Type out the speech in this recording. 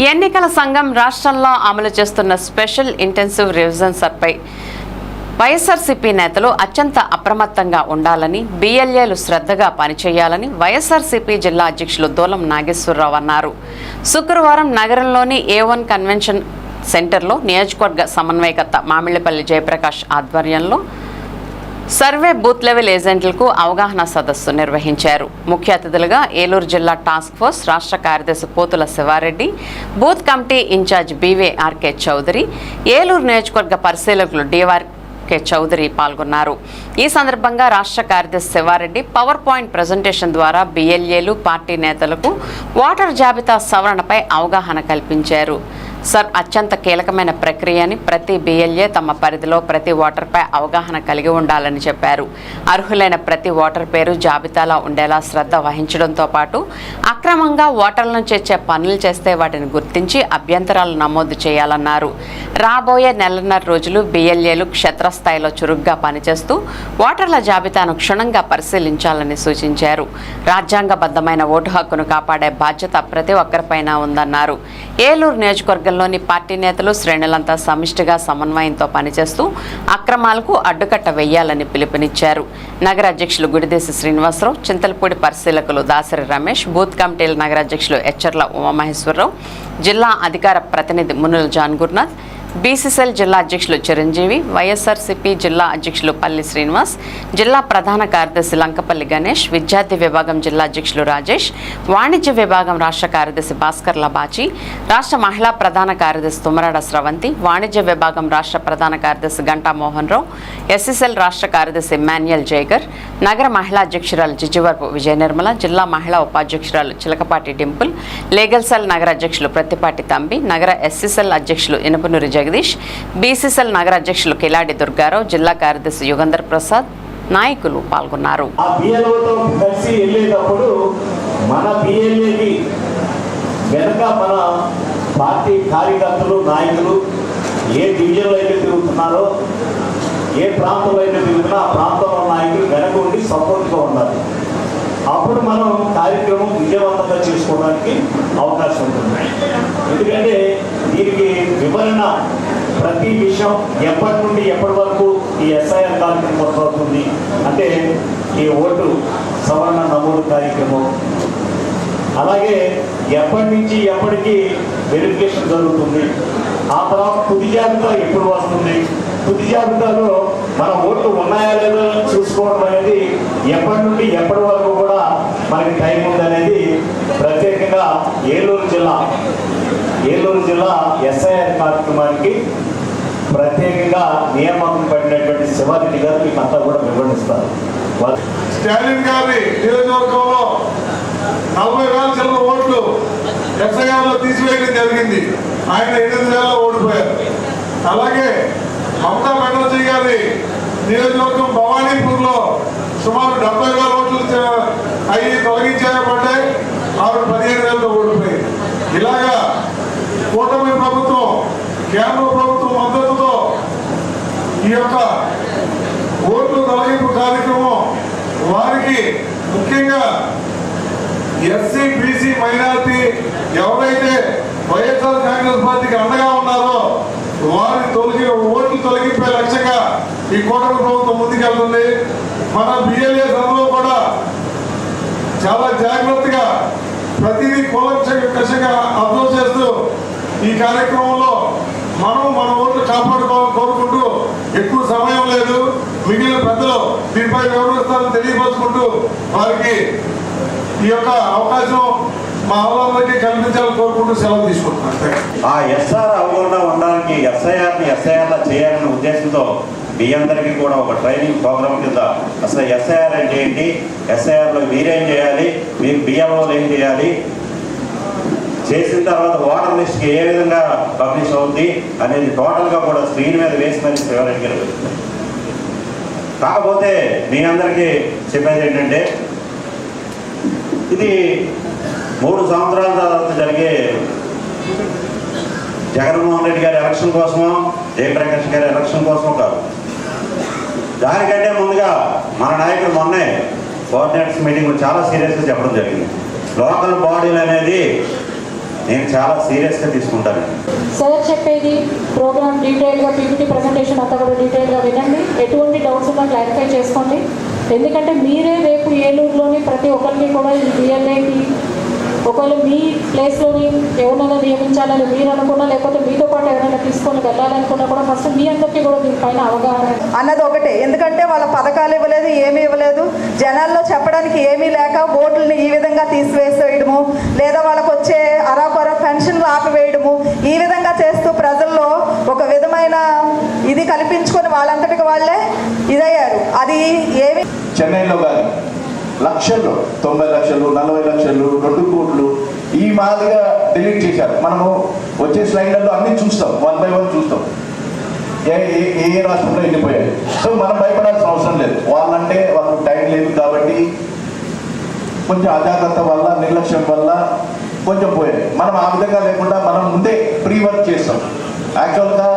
ఎన్నికల సంఘం రాష్ట్రంలో అమలు చేస్తున్న స్పెషల్ ఇంటెన్సివ్ రివిజన్ సర్పై వైఎస్ఆర్సీపీ నేతలు అత్యంత అప్రమత్తంగా ఉండాలని, బీఎల్ఏలు శ్రద్ధగా పనిచేయాలని వైఎస్ఆర్సీపీ జిల్లా అధ్యక్షులు దూలం నాగేశ్వరరావు అన్నారు. శుక్రవారం నగరంలోని A1 కన్వెన్షన్ సెంటర్లో నియోజకవర్గ సమన్వయకర్త మామిళ్లపల్లి జయప్రకాష్ ఆధ్వర్యంలో సర్వే బూత్ లెవెల్ ఏజెంట్లకు అవగాహన సదస్సు నిర్వహించారు. ముఖ్య అతిథులుగా ఏలూరు జిల్లా టాస్క్ ఫోర్స్ రాష్ట్ర కార్యదర్శి Pothula Siva Reddy, booth committee incharge BVRK Chowdary, Eluru నియోజకవర్గ పరిశీలకులు DVRK చౌదరి పాల్గొన్నారు. ఈ సందర్భంగా రాష్ట్ర కార్యదర్శి శివారెడ్డి పవర్ పాయింట్ ప్రజెంటేషన్ ద్వారా BLAలు, పార్టీ నేతలకు ఓటర్ జాబితా సవరణపై అవగాహన కల్పించారు. అత్యంత కీలకమైన ప్రక్రియ అని, ప్రతి BLA తమ పరిధిలో ప్రతి ఓటర్పై అవగాహన కలిగి ఉండాలని చెప్పారు. అర్హులైన ప్రతి ఓటర్ పేరు జాబితాలో ఉండేలా శ్రద్ధ వహించడంతో పాటు అక్రమంగా ఓటర్లను చేర్చే పనులు చేస్తే వాటిని గుర్తించి అభ్యంతరాలు నమోదు చేయాలన్నారు. రాబోయే నెలన్నర రోజులు BLAలు క్షేత్రస్థాయిలో చురుగ్గా పనిచేస్తూ ఓటర్ల జాబితాను క్షుణ్ణంగా పరిశీలించాలని సూచించారు. రాజ్యాంగబద్ధమైన ఓటు హక్కును కాపాడే బాధ్యత ప్రతి ఒక్కరిపైన ఉందన్నారు. ఏలూరు నియోజకవర్గంలోని పార్టీ నేతలు, శ్రేణులంతా సమిష్టిగా సమన్వయంతో పనిచేస్తూ అక్రమాలకు అడ్డుకట్ట వేయాలని పిలుపునిచ్చారు. నగర అధ్యక్షులు గుడిదేశి శ్రీనివాసరావు, చింతలపూడి పరిశీలకులు దాసరి రమేష్, బూత్ కమిటీల నగర అధ్యక్షులు ఎచ్చర్ల ఉమామహేశ్వరరావు, జిల్లా అధికార ప్రతినిధి మునుల జాన్ గురునాథ్, BCCL జిల్లా అధ్యక్షులు చిరంజీవి, వైఎస్ఆర్సీపీ జిల్లా అధ్యక్షులు పల్లి శ్రీనివాస్, జిల్లా ప్రధాన కార్యదర్శి లంకపల్లి గణేష్, విద్యార్థి విభాగం జిల్లా అధ్యక్షులు రాజేష్, వాణిజ్య విభాగం రాష్ట్ర కార్యదర్శి భాస్కర్ లబాచి, రాష్ట్ర మహిళా ప్రధాన కార్యదర్శి తుమరాడ స్రవంతి, వాణిజ్య విభాగం రాష్ట్ర ప్రధాన కార్యదర్శి గంటా మోహన్ రావు, SSL రాష్ట్ర కార్యదర్శి మాన్యుయల్ జైగర్, నగర మహిళా అధ్యక్షురాలు జిజ్జివరపు విజయ నిర్మల, జిల్లా మహిళా ఉపాధ్యక్షురాలు చిలకపాటి డింపుల్, లీగల్ సెల్ నగర అధ్యక్షులు ప్రత్తిపాటి తంబి, నగర SSL అధ్యక్షులు ఇనుపనూరి జగదీష్, BCCL నగర అధ్యక్షులు కిలాడి దుర్గారావు, జిల్లా కార్యదర్శి యుగంధర్ ప్రసాద్, నాయకులు పాల్గొన్నారు. మన పార్టీ కార్యకర్తలు, నాయకులు ఏ డివిజన్లో అయితే తిరుగుతున్నారో, ఏ ప్రాంతంలో అయితే తిరుగుతున్నా ఆ ప్రాంతంలో నాయకులు వెనక ఉండి సపోర్ట్గా ఉండాలి. అప్పుడు మనం కార్యక్రమం విజయవంతంగా చేసుకోవడానికి అవకాశం ఉంటుంది. ఎందుకంటే దీనికి వివరణ ప్రతి విషయం ఎప్పటి నుండి ఎప్పటి వరకు ఈ SIR కార్యక్రమం మొదలవుతుంది అంటే ఈ ఓటు సవరణ నమోదు కార్యక్రమం, అలాగే ఎప్పటి నుంచి ఎప్పటికీ వెరిఫికేషన్ జరుగుతుంది, ఆ తర్వాత తుది జాబితా ఎప్పుడు వస్తుంది, తుది జాబితాలో మన ఓట్లు ఉన్నాయా లేదో చూసుకోవడం అనేది ఎప్పటి నుండి ఎప్పటి వరకు కూడా మనకి టైం ఉందనేది ప్రత్యేకంగా ఏలూరు జిల్లా SIR కార్యక్రమానికి ప్రత్యేకంగా నియామకం పడినటువంటి శివారెడ్డి గారు మీకు అంతా కూడా వివరిస్తారు. స్టాలిన్ గారి నియోజకవర్గంలో 40,000 చిల్లర ఓట్లు SIRలో తీసివేయడం జరిగింది. ఆయన 8,000 ఓడిపోయారు. అలాగే మమతా బెనర్జీ గారి నియోజకవర్గం భవానీపూర్లో సుమారు 70,000 ఓట్లు అవి తొలగించేయబడ్డాయి. ఆవిడ 15,000తో ఓడిపోయింది. ఇలాగా కూటమి ప్రభుత్వం, కేంద్ర ప్రభుత్వం మద్దతుతో ఈ యొక్క ఓట్లు తొలగింపు కార్యక్రమం వారికి ముఖ్యంగా SC, BC మైనారిటీ ఎవరైతే వైఎస్ఆర్ కాంగ్రెస్ పార్టీకి అండగా ఉన్నారో వారి ఓట్లు తొలగింపే లక్ష్యంగా ఈ కూటమి ప్రభుత్వం ముందుకెళ్తుంది. మన BLA సభలో కూడా చాలా జాగ్రత్తగా ప్రతిదీ కూలంకషంగా అబ్జర్వ్ చేస్తూ ఈ కార్యక్రమంలో మన ఓట్లు కాపాడుకోవాలని కోరుకుంటూ, ఎక్కువ సమయం లేదు, మిగిలిన పెద్దలు దీనిపై వివరిస్తారని తెలియపరుచుకుంటూ వారికి ఈ యొక్క అవకాశం మా అవలంబరికి కల్పించాలని కోరుకుంటూ సెలవు తీసుకుంటున్నాను. ఆ SR అవ్వకుండా ఉండడానికి SIRని SIRలా చేయాలనే ఉద్దేశంతో మీ అందరికీ కూడా ఒక ట్రైనింగ్ ప్రోగ్రామ్ కింద అసలు SIR అంటే ఏంటి, SIRలో మీరేం చేయాలి, మీరు BLOలు ఏం చేయాలి, చేసిన తర్వాత ఓటర్ లిస్ట్కి ఏ విధంగా పబ్లిష్ అవుతుంది అనేది టోటల్గా కూడా స్క్రీన్ మీద వేసి మరి వివరించారు. కాకపోతే మీ అందరికీ చెప్పేది ఏంటంటే ఇది 3 సంవత్సరాల తర్వాత జరిగే జగన్మోహన్ రెడ్డి గారి ఎలక్షన్ కోసమో, జయప్రకాష్ గారి ఎలక్షన్ కోసమో కాదు. దానికంటే ముందుగా మన నాయకులు మొన్నే కోఆర్డినేటర్స్ మీటింగ్ చాలా సీరియస్గా చెప్పడం జరిగింది. లోకల్ బాడీలు అనేది నేను చాలా సీరియస్గా తీసుకుంటాను. సార్ చెప్పేది ప్రోగ్రామ్ డీటెయిల్గా పీపీటీ ప్రజెంటేషన్ అంతా కూడా డీటెయిల్గా వినండి. ఎటువంటి డౌట్స్ ఉన్నా క్లారిఫై చేసుకోండి. ఎందుకంటే మీరే రేపు ఏలూరులోని ప్రతి ఒక్కరికి కూడా ఈ బిఎల్ఏకి ఒకవేళ మీ ప్లేస్లోని ఎవరైనా నియమించాలని మీరు అనుకున్నా, లేకపోతే మీతో పాటు ఎవరైనా తీసుకొని వెళ్ళాలనుకున్నా కూడా ఫస్ట్ మీ అందరికీ కూడా దీనిపైన అవగాహన అన్నది ఒకటే. ఎందుకంటే వాళ్ళ పథకాలు ఇవ్వలేదు, ఏమీ ఇవ్వలేదు, జనాల్లో చెప్పడానికి ఏమీ లేక ఓట్లని ఈ విధంగా తీసివేసేయడము, లేదా వాళ్ళకు వచ్చే అరాకొర పెన్షన్లు ఆపివేయడము, ఈ విధంగా చేస్తూ ప్రజల్లో ఒక విధమైన ఇది కల్పించుకొని వాళ్ళంతటికి వాళ్ళే ఇదయ్యారు. అది ఏమి చెన్నైలో కానీ లక్షల్లో 90 లక్షలు 40 లక్షలు 2 కోట్లు ఈ మాదిరిగా డిలీట్ చేశారు. మనము వచ్చే స్లైడ్లలో అన్ని చూస్తాం, 1 by 1 చూస్తాం ఏ రాష్ట్రంలో వెళ్ళిపోయాయి. సో మనం భయపడాల్సిన అవసరం లేదు. వాళ్ళంటే వాళ్ళకు టైం లేదు కాబట్టి కొంచెం అజాగ్రత్త వల్ల, నిర్లక్ష్యం వల్ల కొంచెం పోయాయి. మనం ఆ విధంగా లేకుండా మనం ముందే ప్రీ వర్క్ చేస్తాం. యాక్చువల్గా